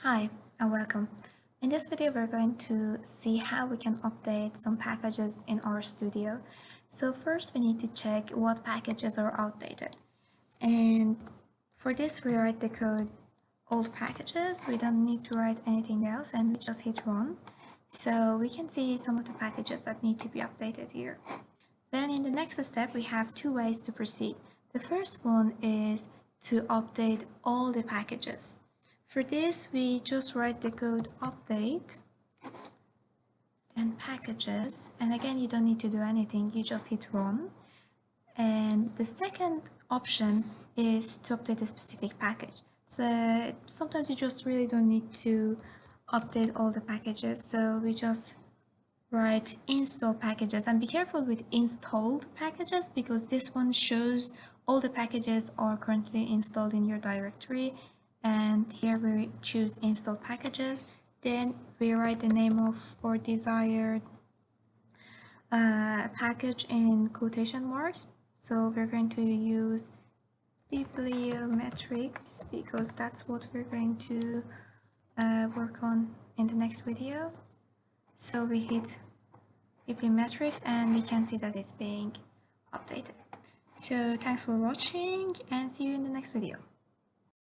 Hi and welcome. In this video we're going to see how we can update some packages in Rstudio. So first we need to check what packages are outdated. And for this we write the code old packages. We don't need to write anything else and we just hit run. So we can see some of the packages that need to be updated here. Then in the next step we have two ways to proceed. The first one is to update all the packages. For this, we just write the code update, then packages, and again, you don't need to do anything, you just hit run. And the second option is to update a specific package. So sometimes you just really don't need to update all the packages, so we just write install packages. And be careful with installed packages because this one shows all the packages are currently installed in your directory. And here we choose install packages, then we write the name of our desired package in quotation marks. So we're going to use bibliometrics because that's what we're going to work on in the next video. So we hit bibliometrics and we can see that it's being updated. So thanks for watching and see you in the next video.